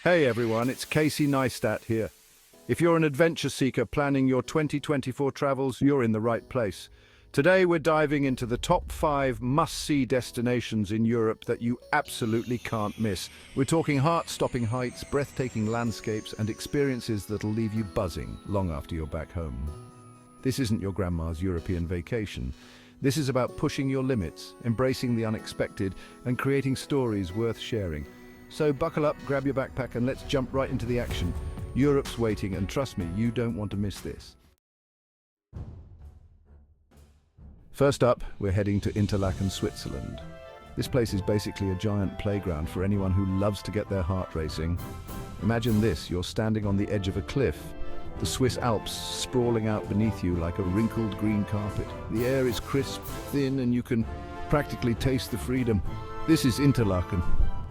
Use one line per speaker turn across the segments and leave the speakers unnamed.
Hey everyone, it's Casey Neistat here. If you're an adventure seeker planning your 2024 travels, you're in the right place. Today we're diving into the top 5 must-see destinations in Europe that you absolutely can't miss. We're talking heart-stopping heights, breathtaking landscapes, and experiences that'll leave you buzzing long after you're back home. This isn't your grandma's European vacation. This is about pushing your limits, embracing the unexpected, and creating stories worth sharing. So buckle up, grab your backpack, and let's jump right into the action. Europe's waiting, and trust me, you don't want to miss this. First up, we're heading to Interlaken, Switzerland. This place is basically a giant playground for anyone who loves to get their heart racing. Imagine this, you're standing on the edge of a cliff, the Swiss Alps sprawling out beneath you like a wrinkled green carpet. The air is crisp, thin, and you can practically taste the freedom. This is Interlaken.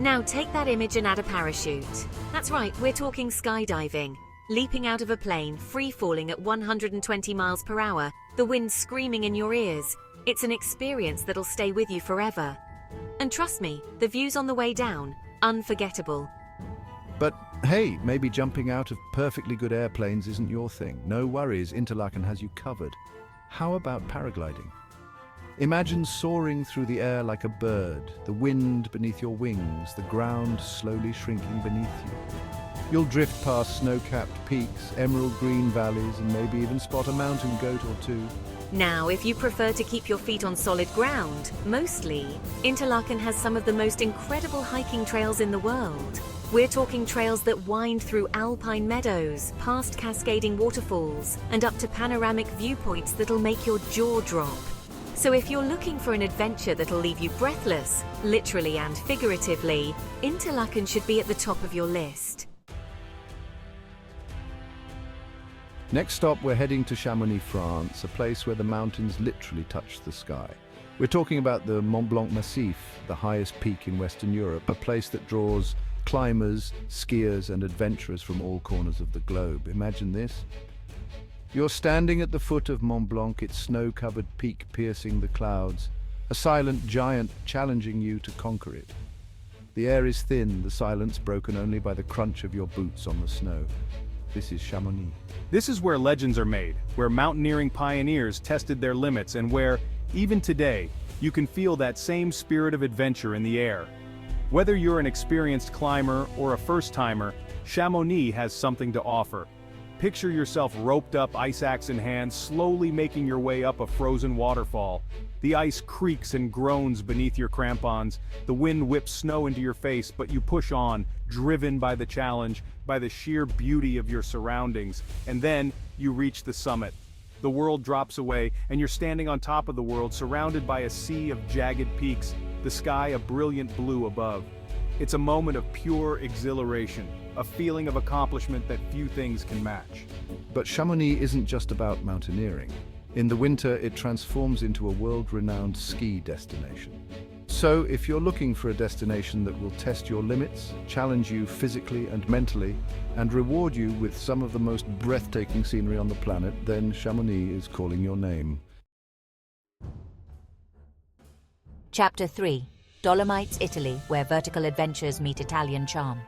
Now take that image and add a parachute. That's right, we're talking skydiving. Leaping out of a plane, free-falling at 120 miles per hour, the wind screaming in your ears. It's an experience that'll stay with you forever. And trust me, the views on the way down, unforgettable.
But hey, maybe jumping out of perfectly good airplanes isn't your thing. No worries, Interlaken has you covered. How about paragliding? Imagine soaring through the air like a bird, the wind beneath your wings, the ground slowly shrinking beneath you. You'll drift past snow-capped peaks, emerald green valleys, and maybe even spot a mountain goat or two.
Now, if you prefer to keep your feet on solid ground, mostly, Interlaken has some of the most incredible hiking trails in the world. We're talking trails that wind through alpine meadows, past cascading waterfalls, and up to panoramic viewpoints that'll make your jaw drop. So if you're looking for an adventure that'll leave you breathless, literally and figuratively, Interlaken should be at the top of your list.
Next stop, we're heading to Chamonix, France, a place where the mountains literally touch the sky. We're talking about the Mont Blanc Massif, the highest peak in Western Europe, a place that draws climbers, skiers, and adventurers from all corners of the globe. Imagine this. You're standing at the foot of Mont Blanc, its snow-covered peak piercing the clouds, a silent giant challenging you to conquer it. The air is thin, the silence broken only by the crunch of your boots on the snow. This is Chamonix.
This is where legends are made, where mountaineering pioneers tested their limits, and where, even today, you can feel that same spirit of adventure in the air. Whether you're an experienced climber or a first-timer, Chamonix has something to offer. Picture yourself roped up, ice axe in hand, slowly making your way up a frozen waterfall. The ice creaks and groans beneath your crampons, the wind whips snow into your face, but you push on, driven by the challenge, by the sheer beauty of your surroundings, and then you reach the summit. The world drops away, and you're standing on top of the world, surrounded by a sea of jagged peaks, the sky a brilliant blue above. It's a moment of pure exhilaration, a feeling of accomplishment that few things can match.
But Chamonix isn't just about mountaineering. In the winter, it transforms into a world-renowned ski destination. So, if you're looking for a destination that will test your limits, challenge you physically and mentally, and reward you with some of the most breathtaking scenery on the planet, then Chamonix is calling your name.
Chapter 3. Dolomites, Italy, where vertical adventures meet Italian charm.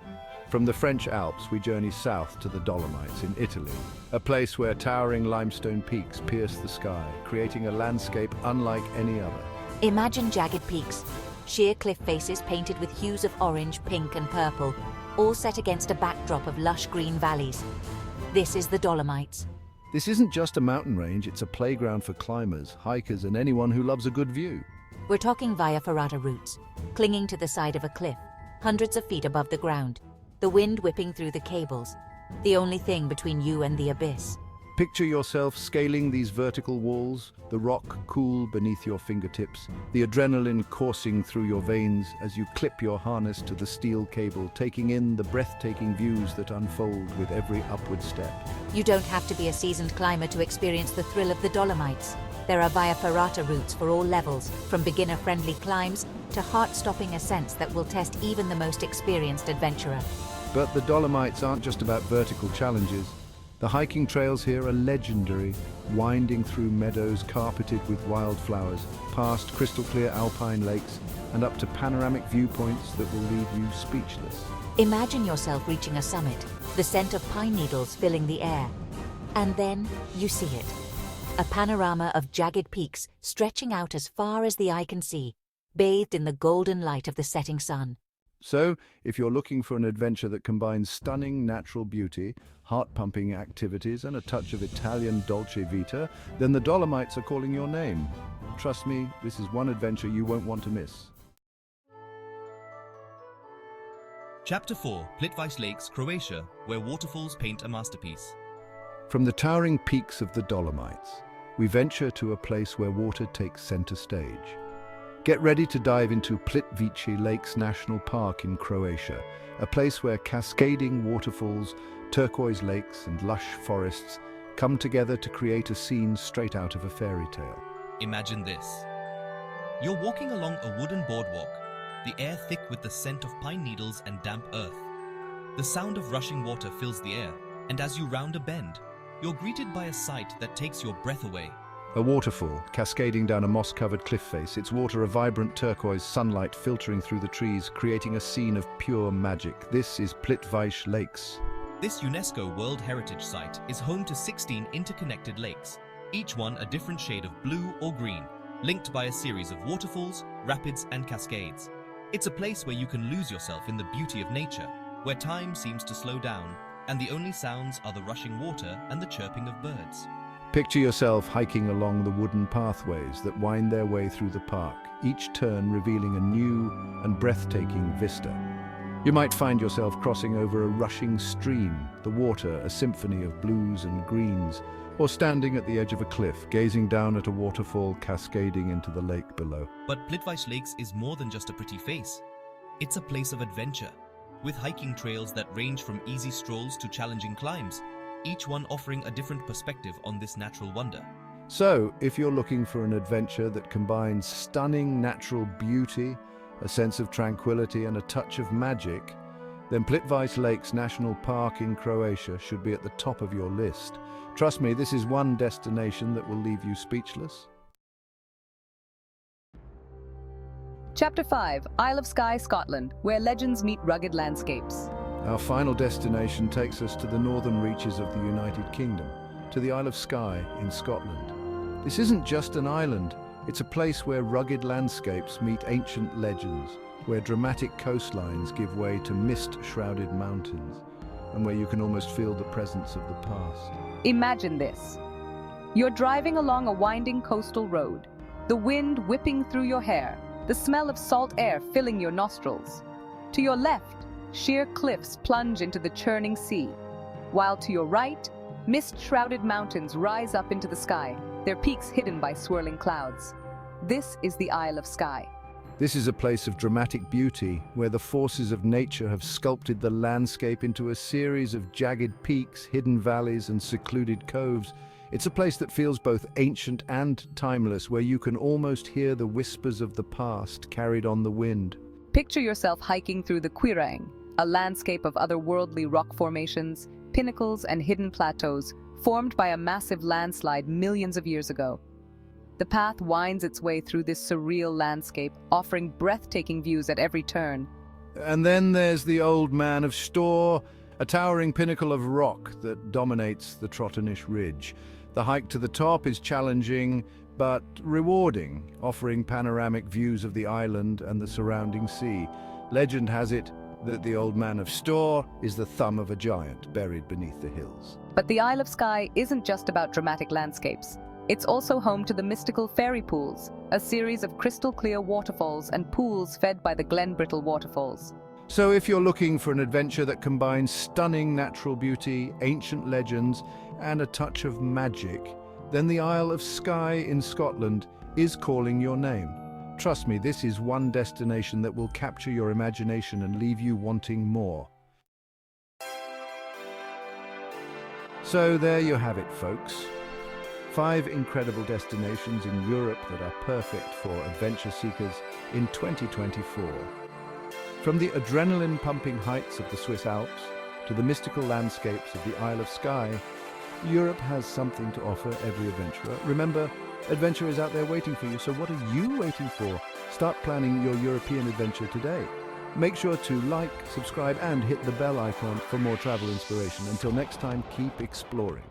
From the French Alps, we journey south to the Dolomites in Italy, a place where towering limestone peaks pierce the sky, creating a landscape unlike any other.
Imagine jagged peaks, sheer cliff faces painted with hues of orange, pink, and purple, all set against a backdrop of lush green valleys. This is the Dolomites.
This isn't just a mountain range, it's a playground for climbers, hikers, and anyone who loves a good view.
We're talking via ferrata routes, clinging to the side of a cliff, hundreds of feet above the ground, the wind whipping through the cables, the only thing between you and the abyss.
Picture yourself scaling these vertical walls, the rock cool beneath your fingertips, the adrenaline coursing through your veins as you clip your harness to the steel cable, taking in the breathtaking views that unfold with every upward step.
You don't have to be a seasoned climber to experience the thrill of the Dolomites. There are via ferrata routes for all levels, from beginner-friendly climbs to heart-stopping ascents that will test even the most experienced adventurer.
But the Dolomites aren't just about vertical challenges. The hiking trails here are legendary, winding through meadows carpeted with wildflowers, past crystal-clear alpine lakes, and up to panoramic viewpoints that will leave you speechless.
Imagine yourself reaching a summit, the scent of pine needles filling the air. And then you see it. A panorama of jagged peaks stretching out as far as the eye can see, bathed in the golden light of the setting sun.
So, if you're looking for an adventure that combines stunning natural beauty, heart-pumping activities, and a touch of Italian dolce vita, then the Dolomites are calling your name. Trust me, this is one adventure you won't want to miss.
Chapter 4, Plitvice Lakes, Croatia, where waterfalls paint a masterpiece.
From the towering peaks of the Dolomites, we venture to a place where water takes center stage. Get ready to dive into Plitvice Lakes National Park in Croatia, a place where cascading waterfalls, turquoise lakes, and lush forests come together to create a scene straight out of a fairy tale.
Imagine this. You're walking along a wooden boardwalk, the air thick with the scent of pine needles and damp earth. The sound of rushing water fills the air, and as you round a bend, you're greeted by a sight that takes your breath away.
A waterfall, cascading down a moss-covered cliff face, its water a vibrant turquoise, sunlight filtering through the trees, creating a scene of pure magic. This is Plitvice Lakes.
This UNESCO World Heritage Site is home to 16 interconnected lakes, each one a different shade of blue or green, linked by a series of waterfalls, rapids, and cascades. It's a place where you can lose yourself in the beauty of nature, where time seems to slow down, and the only sounds are the rushing water and the chirping of birds.
Picture yourself hiking along the wooden pathways that wind their way through the park, each turn revealing a new and breathtaking vista. You might find yourself crossing over a rushing stream, the water a symphony of blues and greens, or standing at the edge of a cliff, gazing down at a waterfall cascading into the lake below.
But Plitvice Lakes is more than just a pretty face. It's a place of adventure, with hiking trails that range from easy strolls to challenging climbs, each one offering a different perspective on this natural wonder.
So, if you're looking for an adventure that combines stunning natural beauty, a sense of tranquility, and a touch of magic, then Plitvice Lakes National Park in Croatia should be at the top of your list. Trust me, this is one destination that will leave you speechless.
Chapter 5, Isle of Skye, Scotland, where legends meet rugged landscapes.
Our final destination takes us to the northern reaches of the United Kingdom, to the Isle of Skye in Scotland. This isn't just an island, it's a place where rugged landscapes meet ancient legends, where dramatic coastlines give way to mist-shrouded mountains, and where you can almost feel the presence of the past.
Imagine this. You're driving along a winding coastal road, the wind whipping through your hair, the smell of salt air filling your nostrils. To your left, sheer cliffs plunge into the churning sea, while to your right, mist-shrouded mountains rise up into the sky, their peaks hidden by swirling clouds. This is the Isle of Skye.
This is a place of dramatic beauty, where the forces of nature have sculpted the landscape into a series of jagged peaks, hidden valleys, and secluded coves. It's a place that feels both ancient and timeless, where you can almost hear the whispers of the past carried on the wind.
Picture yourself hiking through the Quirang, a landscape of otherworldly rock formations, pinnacles, and hidden plateaus formed by a massive landslide millions of years ago. The path winds its way through this surreal landscape, offering breathtaking views at every turn.
And then there's the Old Man of Storr, a towering pinnacle of rock that dominates the Trotternish Ridge. The hike to the top is challenging but rewarding, offering panoramic views of the island and the surrounding sea. Legend has it that the Old Man of Storr is the thumb of a giant buried beneath the hills.
But the Isle of Skye isn't just about dramatic landscapes. It's also home to the mystical fairy pools, a series of crystal-clear waterfalls and pools fed by the Glenbrittle waterfalls.
So if you're looking for an adventure that combines stunning natural beauty, ancient legends, and a touch of magic, then the Isle of Skye in Scotland is calling your name. Trust me, this is one destination that will capture your imagination and leave you wanting more. So there you have it, folks. 5 incredible destinations in Europe that are perfect for adventure seekers in 2024. From the adrenaline-pumping heights of the Swiss Alps to the mystical landscapes of the Isle of Skye, Europe has something to offer every adventurer. Remember, adventure is out there waiting for you, so what are you waiting for? Start planning your European adventure today. Make sure to like, subscribe, and hit the bell icon for more travel inspiration. Until next time, keep exploring.